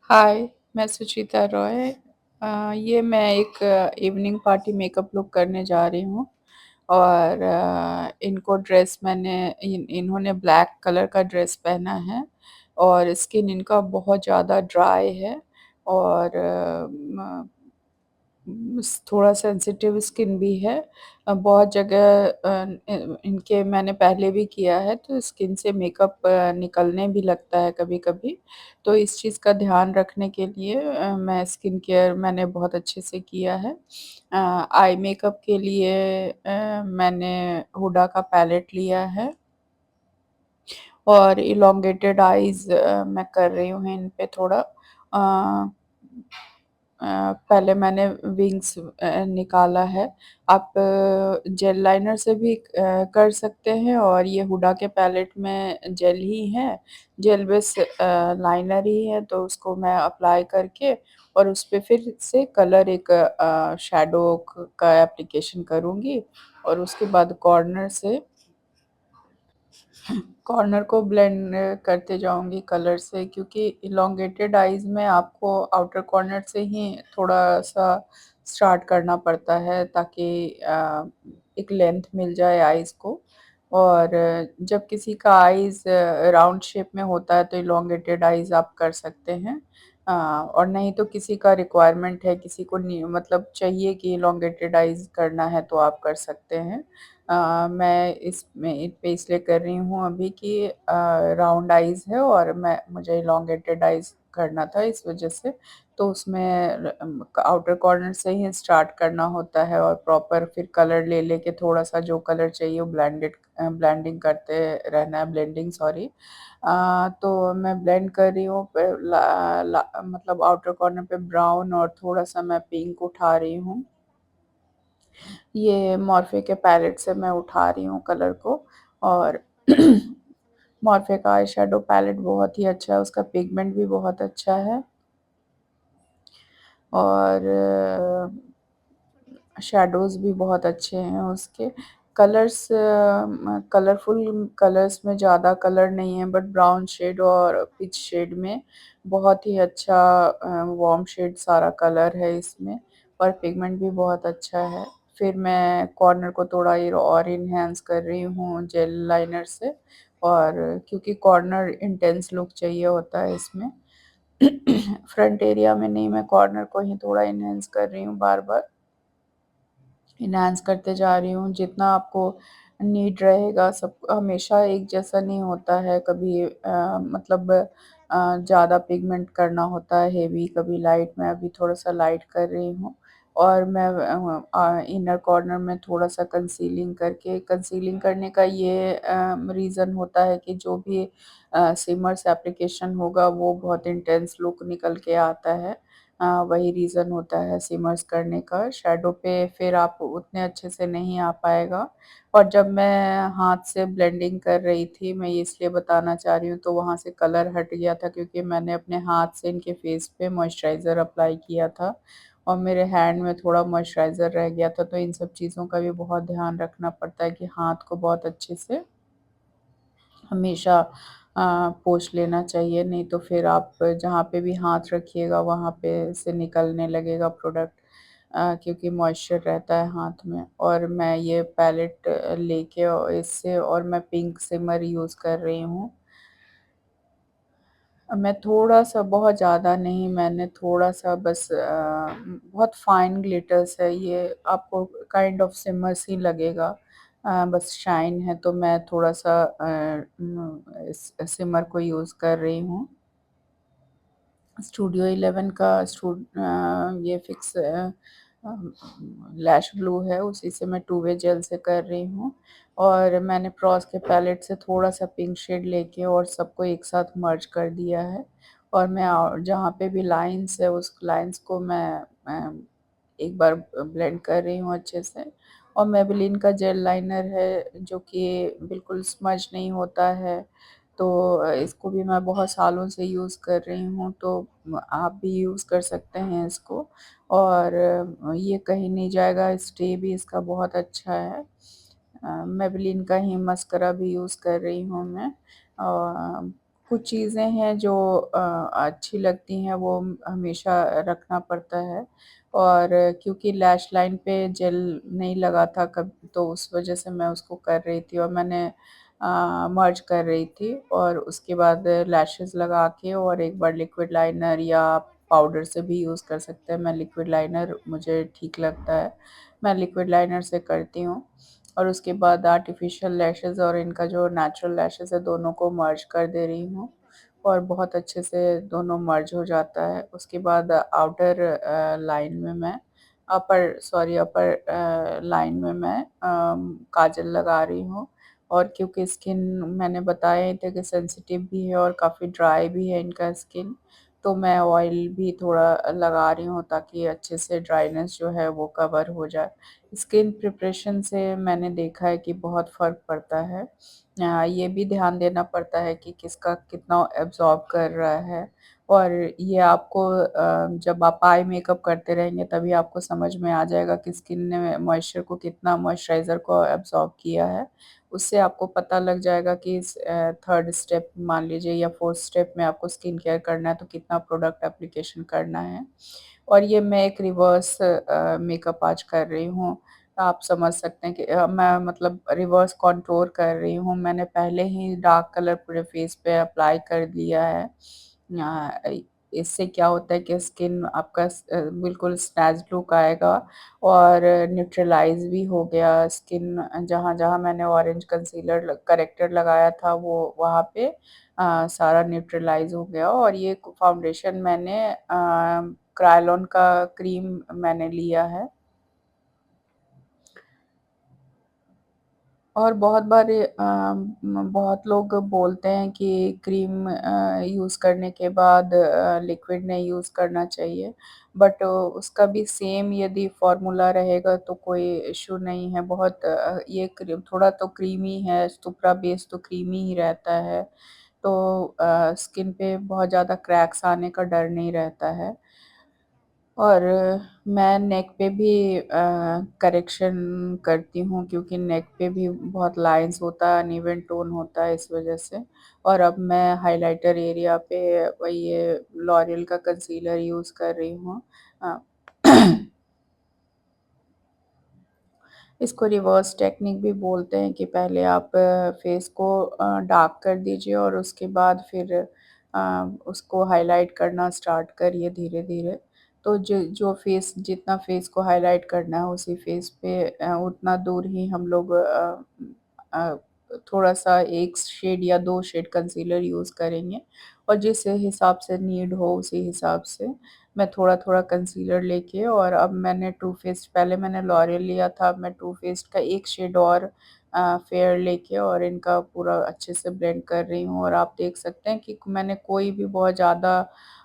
हाय, मैं सुचिता रॉय। ये मैं एक इवनिंग पार्टी मेकअप लुक करने जा रही हूँ और इनको ड्रेस इन्होंने ब्लैक कलर का ड्रेस पहना है और स्किन इनका बहुत ज़्यादा ड्राई है और थोड़ा सेंसिटिव स्किन भी है। बहुत जगह इनके मैंने पहले भी किया है तो स्किन से मेकअप निकलने भी लगता है कभी-कभी। तो इस चीज़ का ध्यान रखने के लिए मैं स्किन केयर मैंने बहुत अच्छे से किया है। आई मेकअप के लिए मैंने हुडा का पैलेट लिया है और इलॉन्गेटेड आईज़ मैं कर रही हूँ इन पे थोड़ा। पहले मैंने विंग्स निकाला है। आप जेल लाइनर से भी कर सकते हैं और ये हुडा के पैलेट में जेल ही है, जेल बेस लाइनर ही है तो उसको मैं अप्लाई करके और उस पे फिर से कलर एक शैडो का एप्लीकेशन करूँगी और उसके बाद कॉर्नर को ब्लेंड करते जाऊँगी कलर से, क्योंकि इलॉन्गेटेड आईज़ में आपको आउटर कॉर्नर से ही थोड़ा-सा स्टार्ट करना पड़ता है ताकि एक लेंथ मिल जाए आईज़ को। और जब किसी का आईज़ राउंड शेप में होता है तो इलॉन्गेटेड आईज़ आप कर सकते हैं। और नहीं तो किसी का रिक्वायरमेंट है, किसी को नी मतलब चाहिए कि इलॉन्गेटेड आईज़ करना है तो आप कर सकते हैं। मैं इसमें इन पे इसलिए कर रही हूँ अभी कि राउंड आईज़ है और मैं मुझे इलॉन्गेटेड आईज़ करना था इस वज़ह से। तो उसमें आउटर कॉर्नर से ही स्टार्ट करना होता है और प्रॉपर फिर कलर ले के थोड़ा-सा जो कलर चाहिए वो ब्लेंडिंग करते रहना है, ब्लेंडिंग सॉरी। तो मैं ब्लेंड कर रही हूँ मतलब आउटर कॉर्नर पे ब्राउन और थोड़ा-सा मैं पिंक उठा रही हूँ। ये मॉर्फे के पैलेट से मैं उठा रही हूँ कलर को और मॉर्फे का आई शैडो पैलेट बहुत ही अच्छा है, उसका पिगमेंट भी बहुत अच्छा है और शैडोज़ भी बहुत अच्छे हैं उसके। कलरफुल कलर्स में ज़्यादा कलर नहीं है बट ब्राउन शेड और पीच शेड में बहुत ही अच्छा वार्म शेड सारा कलर है इसमें और पिगमेंट भी बहुत अच्छा है। फिर मैं कॉर्नर को थोड़ा ये और एनहांस कर रही हूँ जेल लाइनर से और क्योंकि कॉर्नर इंटेंस लुक चाहिए होता है इसमें। फ्रंट एरिया में नहीं, मैं कॉर्नर को ही थोड़ा एनहांस कर रही हूँ बार-बार। एनहांस करते जा रही हूँ जितना आपको नीड रहेगा। सब हमेशा एक जैसा नहीं होता है, कभी मतलब ज़्यादा पिगमेंट करना होता है हेवी, कभी लाइट। मैं अभी थोड़ा-सा लाइट कर रही हूँ और मैं इनर कॉर्नर में थोड़ा-सा कंसीलिंग करने का ये रीज़न होता है कि जो भी शिमर्स एप्लीकेशन होगा वो बहुत इंटेंस लुक निकल के आता है। वही रीज़न होता है सिमर्स करने का। शैडो पे फिर आप उतने अच्छे से नहीं आ पाएगा। और जब मैं हाथ से ब्लेंडिंग कर रही थी, मैं ये इसलिए बताना चाह रही हूँ, तो वहाँ से कलर हट गया था क्योंकि मैंने अपने हाथ से इनके फेस पे मॉइस्चराइज़र अप्लाई किया था और मेरे हैंड में थोड़ा मॉइस्चराइज़र रह गया था। तो इन सब चीज़ों का भी बहुत ध्यान रखना पड़ता है कि हाथ को बहुत अच्छे से हमेशा पोंछ लेना चाहिए, नहीं तो फिर आप जहाँ पे भी हाथ रखिएगा वहाँ पे से निकलने लगेगा प्रोडक्ट, क्योंकि मॉइस्चर रहता है हाथ में। और मैं ये पैलेट लेके और इससे और मैं पिंक शिमर यूज़ कर रही हूँ। मैं थोड़ा-सा, बहुत ज़्यादा नहीं, मैंने थोड़ा-सा बस बहुत फाइन ग्लिटर्स है ये, आपको काइंड ऑफ शिमर्स ही लगेगा। बस शाइन है तो मैं थोड़ा-सा इस शिमर को यूज़ कर रही हूँ। स्टूडियो 11 का ये फिक्स लैश ग्लू है, उसी से मैं टू वे जेल से कर रही हूँ। और मैंने प्रॉस के पैलेट से थोड़ा-सा पिंक शेड लेके और सबको एक साथ मर्ज कर दिया है। और मैं जहाँ पे भी लाइन्स है उस लाइन्स को मैं एक बार ब्लेंड कर रही हूँ अच्छे से। और मेबेलिन का जेल लाइनर है जो कि बिल्कुल स्मज नहीं होता है, तो इसको भी मैं बहुत सालों से यूज़ कर रही हूँ, तो आप भी यूज़ कर सकते हैं इसको। और ये कहीं नहीं जाएगा, स्टे भी इसका बहुत अच्छा है। मेबेलिन का ही मस्करा भी यूज़ कर रही हूँ मैं। कुछ चीज़ें हैं जो अच्छी लगती हैं वो हमेशा रखना पड़ता है और क्योंकि लैश लाइन पे जेल नहीं लगा था कब तो उस वज़ह से मैं उसको कर रही थी और मैंने मर्ज कर रही थी और उसके बाद लैशेज़ लगा के और एक बार लिक्विड लाइनर या पाउडर से भी यूज़ कर सकते हैं। मैं लिक्विड लाइनर मुझे ठीक लगता है, मैं लिक्विड लाइनर से करती हूँ और उसके बाद आर्टिफ़िशियल लैशेज़ और इनका जो नेचुरल लैशेज़ है दोनों को मर्ज कर दे रही हूँ और बहुत अच्छे से दोनों मर्ज हो जाता है। उसके बाद आउटर लाइन में मैं अपर लाइन में मैं काजल लगा रही हूँ और क्योंकि स्किन मैंने बताया ही था कि सेंसिटिव भी है और काफ़ी ड्राई भी है इनका स्किन, तो मैं ऑयल भी थोड़ा लगा रही हूँ ताकि अच्छे से ड्राइनेस जो है वो कवर हो जाए। स्किन प्रिपरेशन से मैंने देखा है कि बहुत फ़र्क पड़ता है। ये भी ध्यान देना पड़ता है कि किसका कितना एब्ज़ॉर्ब कर रहा है और ये आपको जब आप आई मेकअप करते रहेंगे तभी आपको समझ में आ जाएगा कि स्किन ने मॉइस्चर को कितना मॉइस्चराइज़र को एब्ज़ॉर्ब किया है। उससे आपको पता लग जाएगा कि इस 3rd स्टेप मान लीजिए या 4th स्टेप में आपको स्किन केयर करना है तो कितना प्रोडक्ट एप्लीकेशन करना है। और ये मैं एक रिवर्स मेकअप आज कर रही हूँ। आप समझ सकते हैं कि मैं मतलब रिवर्स कॉन्टूर कर रही हूँ। मैंने पहले ही डार्क कलर पूरे फेस पे अप्लाई कर दिया है। इससे क्या होता है कि स्किन आपका बिल्कुल स्नैच लुक आएगा और न्यूट्रलाइज़ भी हो गया स्किन जहाँ-जहाँ मैंने ऑरेंज कंसीलर करेक्टर लगाया था वो वहाँ पे सारा न्यूट्रलाइज़ हो गया और ये फाउंडेशन मैंने क्रायोलॉन का क्रीम मैंने लिया है। और बहुत बार बहुत लोग बोलते हैं कि क्रीम यूज़ करने के बाद लिक्विड नहीं यूज़ करना चाहिए, बट उसका भी सेम यदि फ़ॉर्मूला रहेगा तो कोई इश्यू नहीं है। बहुत ये क्रीम थोड़ा तो क्रीमी है, सुप्रा बेस तो क्रीमी ही रहता है, तो स्किन पे बहुत ज़्यादा क्रैक्स आने का डर नहीं रहता है। और मैं नेक पे भी करेक्शन करती हूँ क्योंकि नेक पे भी बहुत लाइन्स होता है, अनइवन टोन होता है इस वज़ह से। और अब मैं हाइलाइटर एरिया पे वही ये लॉरियल का कंसीलर यूज़ कर रही हूँ। अ, इसको रिवर्स टेक्निक भी बोलते हैं कि पहले आप फेस को डार्क कर दीजिए और उसके बाद फिर उसको हाइलाइट करना स्टार्ट करिए धीरे-धीरे। तो जो फेस जितना फेस को हाइलाइट करना है उसी फेस पे उतना दूर ही हम लोग अ, थोड़ा-सा 1 शेड या 2 शेड कंसीलर यूज़ करेंगे और जिस हिसाब से नीड हो उसी हिसाब से मैं थोड़ा-थोड़ा कंसीलर लेके और अब मैंने टू फेस्ड पहले मैंने लॉरियल लिया था, अब मैं टू फेस्ड का 1 शेड और फेयर लेके और इनका पूरा अच्छे से ब्लेंड कर रही हूँ और आप देख सकते हैं कि मैंने कोई भी बहुत ज़्यादा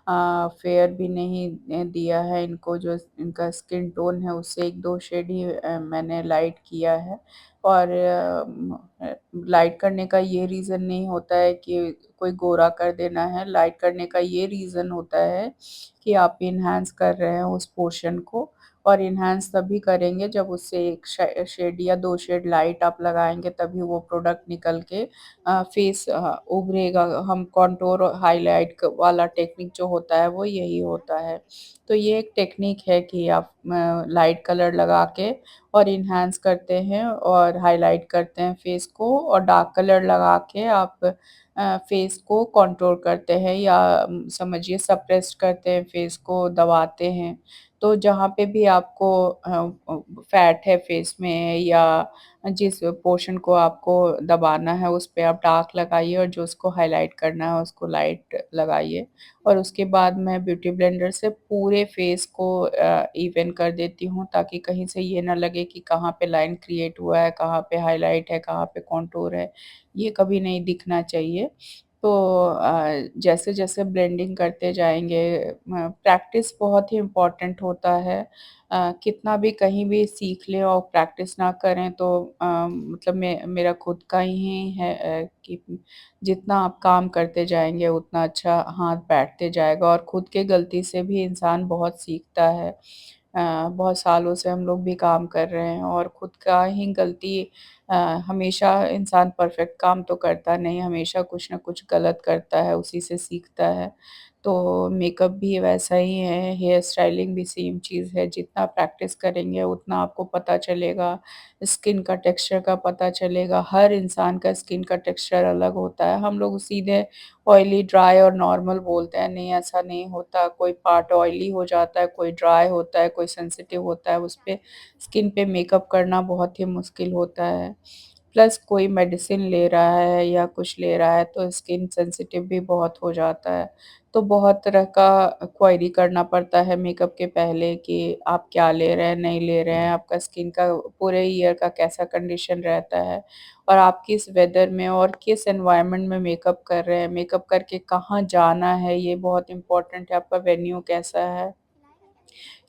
फेयर भी नहीं दिया है इनको जो इनका स्किन टोन है उससे 1-2 शेड ही मैंने लाइट किया है और लाइट करने का ये रीज़न नहीं होता है कि कोई गोरा कर देना है, लाइट करने का ये रीज़न होता है कि आप एनहांस कर रहे हैं उस पोर्शन को और एनहांस तभी करेंगे जब उससे 1 शेड या 2 शेड लाइट आप लगाएँगे तभी वो प्रोडक्ट निकल के फेस उभरेगा। हम कॉन्टूर और हाइलाइट क वाला टेक्निक जो होता है वो यही होता है। तो ये एक टेक्निक है कि आप लाइट कलर लगा के और एनहांस करते हैं और हाइलाइट करते हैं फेस को और डार्क कलर लगा के आप फेस को कॉन्टूर करते हैं या समझिए सप्रेस करते हैं, फेस को दबाते हैं। तो जहाँ पे भी आपको फैट है फेस में या जिस पोर्शन को आपको दबाना है, उस पे आप डार्क लगाइए और जो उसको हाइलाइट करना है, उसको लाइट लगाइए। और उसके बाद मैं ब्यूटी ब्लेंडर से पूरे फेस को इवन कर देती हूँ ताकि कहीं से ये ना लगे कि कहाँ पे लाइन क्रिएट हुआ है, कहाँ पे हाइलाइट है, कहाँ पे कॉन्टूर है, ये कभी नहीं दिखना चाहिए। तो जैसे-जैसे ब्लेंडिंग करते जाएँगे प्रैक्टिस बहुत ही इम्पोर्टेंट होता है। कितना भी कहीं भी सीख लें और प्रैक्टिस ना करें तो मतलब मेरा खुद का ही है कि जितना आप काम करते जाएँगे उतना अच्छा हाथ बैठते जाएगा और खुद के गलती से भी इंसान बहुत सीखता है। बहुत सालों से हम लोग भी काम कर रहे हैं और खुद का ही गलती अ, हमेशा इंसान परफेक्ट काम तो करता नहीं, हमेशा कुछ न कुछ गलत करता है, उसी से सीखता है। तो मेकअप भी वैसा ही है, हेयर स्टाइलिंग भी सेम चीज़ है, जितना प्रैक्टिस करेंगे उतना आपको पता चलेगा, स्किन का टेक्सचर का पता चलेगा, हर इंसान का स्किन का टेक्सचर अलग होता है। हम लोग सीधे ऑयली, ड्राई और नॉर्मल बोलते हैं, नहीं ऐसा नहीं होता, कोई पार्ट ऑयली हो जाता है, कोई ड्राई होता है, कोई सेंसिटिव होता है, उसपे स्किन पे मेकअप करना बहुत ही मुश्किल होता है। प्लस कोई मेडिसिन ले रहा है या कुछ ले रहा है तो स्किन सेंसिटिव भी बहुत हो जाता है। तो बहुत तरह का क्वेरी करना पड़ता है मेकअप के पहले कि आप क्या ले रहे हैं, नहीं ले रहे हैं, आपका स्किन का पूरे ईयर का कैसा कंडीशन रहता है और आप किस वेदर में और किस एनवायरनमेंट में मेकअप कर रहे हैं, मेकअप करके कहाँ जाना है, ये बहुत इम्पोर्टेंट है, आपका वेन्यू कैसा है।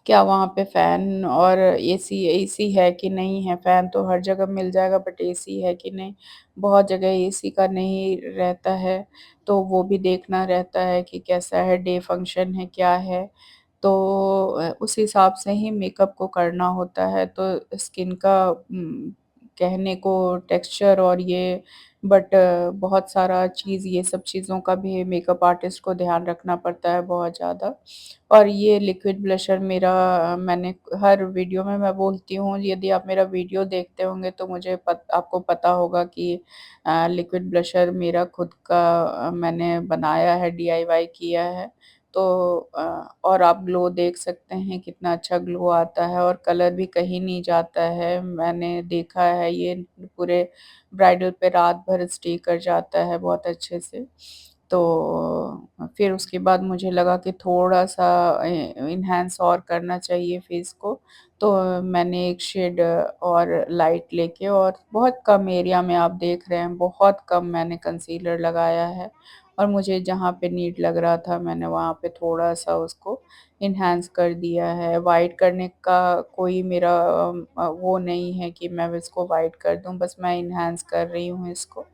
क्या वहाँ पे फ़ैन और एसी है कि नहीं है? फ़ैन तो हर जगह मिल जाएगा बट एसी है कि नहीं? बहुत जगह एसी का नहीं रहता है, तो वो भी देखना रहता है कि कैसा है, डे फंक्शन है, क्या है? तो उस हिसाब से ही मेकअप को करना होता है, तो स्किन का कहने को टेक्सचर और ये बट बहुत सारा चीज़ ये सब चीज़ों का भी मेकअप आर्टिस्ट को ध्यान रखना पड़ता है बहुत ज़्यादा। और ये लिक्विड ब्लशर मेरा मैंने हर वीडियो में मैं बोलती हूँ, यदि आप मेरा वीडियो देखते होंगे तो मुझे आपको पता होगा कि लिक्विड ब्लशर मेरा खुद का मैंने बनाया है, डीआईवाई किया है। तो और आप ग्लो देख सकते हैं कितना अच्छा ग्लो आता है और कलर भी कहीं नहीं जाता है। मैंने देखा है ये पूरे ब्राइडल पे रात भर स्टे कर जाता है बहुत अच्छे से। तो फिर उसके बाद मुझे लगा कि थोड़ा-सा एनहांस और करना चाहिए फेस को, तो मैंने एक शेड और लाइट लेके और बहुत कम एरिया में आप देख रहे हैं, बहुत कम मैंने कंसीलर लगाया है और मुझे जहाँ पे नीड लग रहा था मैंने वहाँ पे थोड़ा-सा उसको एनहांस कर दिया है। व्हाइट करने का कोई मेरा वो नहीं है कि मैं इसको व्हाइट कर दूँ, बस मैं एनहांस कर रही हूँ इसको।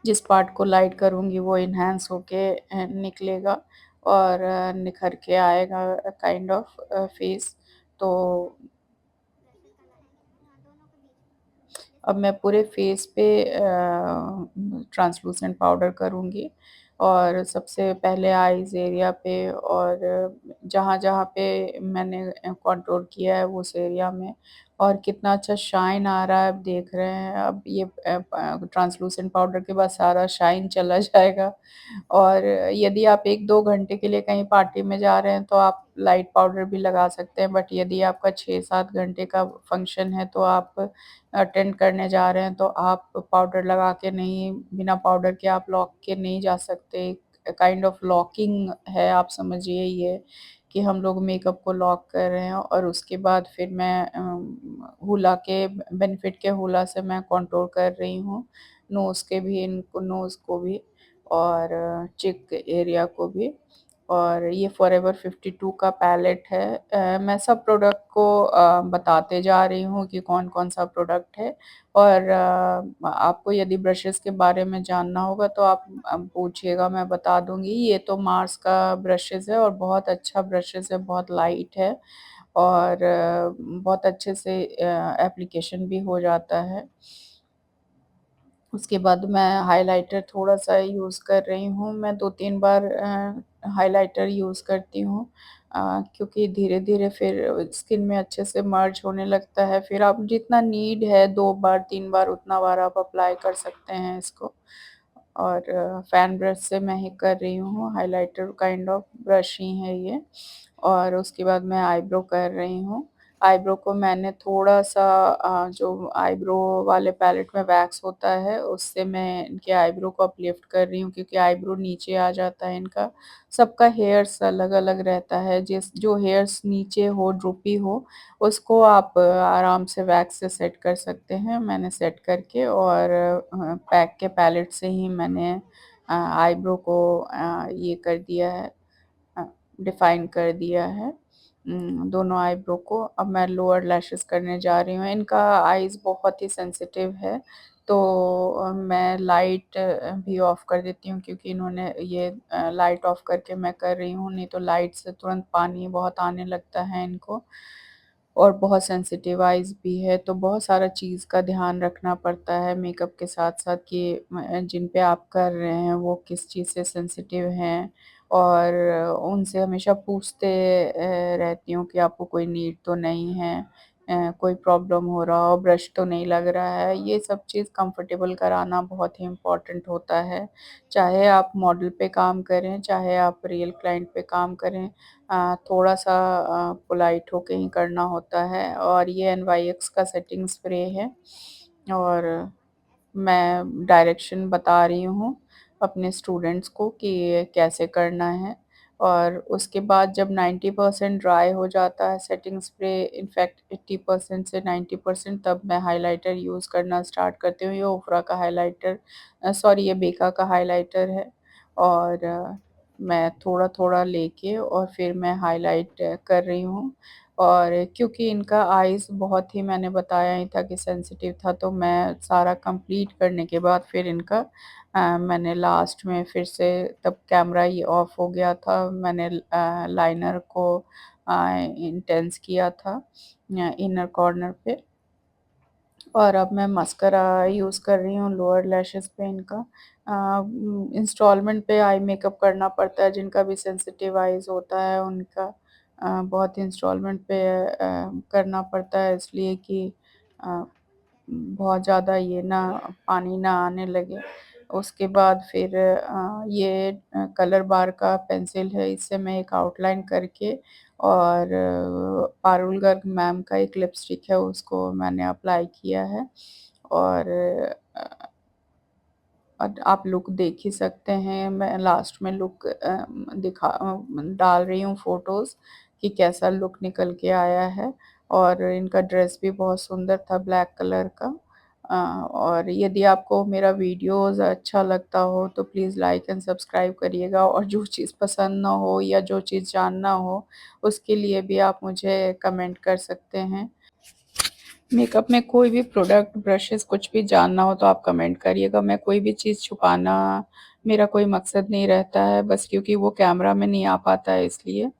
जिस पार्ट को लाइट करूँगी वो एनहांस होके निकलेगा और निखर के आएगा काइंड ऑफ फेस। तो अब मैं पूरे फेस पे ट्रांसलूसेंट पाउडर करूँगी और सबसे पहले आइज़ एरिया पे और जहाँ-जहाँ पे मैंने कंटूर किया है उस एरिया में और कितना अच्छा शाइन आ रहा है आप देख रहे हैं। अब ये ट्रांसलूसेंट पाउडर के बाद सारा शाइन चला जाएगा और यदि आप 1-2 घंटे के लिए कहीं पार्टी में जा रहे हैं तो आप लाइट पाउडर भी लगा सकते हैं, बट यदि आपका 6-7 घंटे का फंक्शन है तो आप अटेंड करने जा रहे हैं तो आप पाउडर लगा के नहीं, बिना पाउडर के आप लॉक के नहीं जा सकते। काइंड ऑफ लॉकिंग है, आप समझिए ये कि हम लोग मेकअप को लॉक कर रहे हैं और उसके बाद फिर मैं हूला के बेनिफिट के हूला से मैं कंट्रोल कर रही हूँ। नोज़ के भी, इनको नोज़ को भी और चिक एरिया को भी। और ये फॉरएवर 52 का पैलेट है। मैं सब प्रोडक्ट को बताते जा रही हूँ कि कौन-कौन सा प्रोडक्ट है और आपको यदि ब्रशेज़ के बारे में जानना होगा तो आप पूछिएगा, मैं बता दूँगी। ये तो मार्स का ब्रशेज़ है और बहुत अच्छा ब्रशेज़ है, बहुत लाइट है और बहुत अच्छे से एप्लीकेशन भी हो जाता है। उसके बाद मैं हाइलाइटर थोड़ा-सा यूज़ कर रही हूँ। मैं 2-3 बार हाइलाइटर यूज़ करती हूँ क्योंकि धीरे-धीरे फिर स्किन में अच्छे से मर्ज होने लगता है। फिर आप जितना नीड है 2 बार, 3 बार उतना बार आप अप्लाई कर सकते हैं इसको। और फैन ब्रश से मैं ही कर रही हूँ, हाइलाइटर काइंड ऑफ ब्रश ही है ये। और उसके बाद मैं आईब्रो कर रही हूँ। आईब्रो को मैंने थोड़ा-सा जो आईब्रो वाले पैलेट में वैक्स होता है, उससे मैं इनके आईब्रो को अपलिफ्ट कर रही हूँ क्योंकि आईब्रो नीचे आ जाता है इनका। सबका हेयर्स अलग-अलग रहता है, जो हेयर्स नीचे हो, ड्रूपी हो, उसको आप आराम से वैक्स से सेट कर सकते हैं। मैंने सेट करके और पैक के पैलेट से ही मैंने आईब्रो को ये कर दिया है, अ, डिफ़ाइन कर दिया है दोनों आईब्रो को। अब मैं लोअर लैशेज़ करने जा रही हूँ। इनका आइज़ बहुत ही सेंसिटिव है, मैं लाइट भी ऑफ़ कर देती हूँ, क्योंकि इन्होंने ये लाइट ऑफ़ करके मैं कर रही हूँ, नहीं तो लाइट से तुरंत पानी बहुत आने लगता है इनको, और बहुत सेंसिटिव आइज़ भी है, तो बहुत सारा चीज़ का ध्यान रखना पड़ता है मेकअप के साथ-साथ कि जिन पे आप कर रहे हैं वो किस चीज़ से सेंसिटिव हैं, और उनसे हमेशा पूछते रहती हूँ कि आपको कोई नीड तो नहीं है, कोई प्रॉब्लम हो रहा हो, ब्रश तो नहीं लग रहा है। ये सब चीज़ कंफर्टेबल कराना बहुत ही इम्पोर्टेंट होता है। चाहे आप मॉडल पे काम करें, चाहे आप रियल क्लाइंट पे काम करें, थोड़ा-सा पोलाइट होके ही करना होता है। और ये एनवाईएक्स का सेटिंग स्प्रे है, और मैं डायरेक्शन बता रही हूँ अपने स्टूडेंट्स को कि कैसे करना है। और उसके बाद जब 90% ड्राई हो जाता है सेटिंग स्प्रे, इनफैक्ट 80% से 90%, तब मैं हाइलाइटर यूज़ करना स्टार्ट करती हूँ। ये ओफ्रा का हाइलाइटर, सॉरी, ये बेका का हाइलाइटर है। और मैं थोड़ा-थोड़ा लेके और फिर मैं हाइलाइट कर रही हूँ। और क्योंकि इनका आइज़ बहुत ही, मैंने बताया ही था कि सेंसिटिव था, तो मैं सारा कंप्लीट करने के बाद फिर इनका मैंने लास्ट में फिर से, तब कैमरा ही ऑफ हो गया था, मैंने लाइनर को इंटेंस किया था इनर कॉर्नर पे। और अब मैं मस्करा यूज़ कर रही हूँ लोअर लैशेज़ पे इनका। इंस्टॉलमेंट पे आई मेकअप करना पड़ता है, जिनका भी सेंसिटिव आइज़ होता है उनका बहुत इंस्टॉलमेंट पे करना पड़ता है, इसलिए कि अ, बहुत ज़्यादा ये ना पानी ना आने लगे। उसके बाद फिर ये कलर बार का पेंसिल है, इससे मैं एक आउटलाइन करके, और पारुल गर्ग मैम का एक लिपस्टिक है, उसको मैंने अप्लाई किया है। और आप लुक देख ही सकते हैं, मैं लास्ट में लुक डाल रही हूँ फ़ोटोज़ कि कैसा लुक निकल के आया है। और इनका ड्रेस भी बहुत सुंदर था, ब्लैक कलर का। और यदि आपको मेरा वीडियोज़ अच्छा लगता हो तो प्लीज़ लाइक एंड सब्सक्राइब करिएगा, और जो चीज़ पसंद ना हो या जो चीज़ जानना हो, उसके लिए भी आप मुझे कमेंट कर सकते हैं। मेकअप में कोई भी प्रोडक्ट, ब्रशेज़, कुछ भी जानना हो तो आप कमेंट करिएगा। मैं कोई भी चीज़ छुपाना मेरा कोई मकसद नहीं रहता है, बस क्योंकि वो कैमरा में नहीं आ पाता है इसलिए।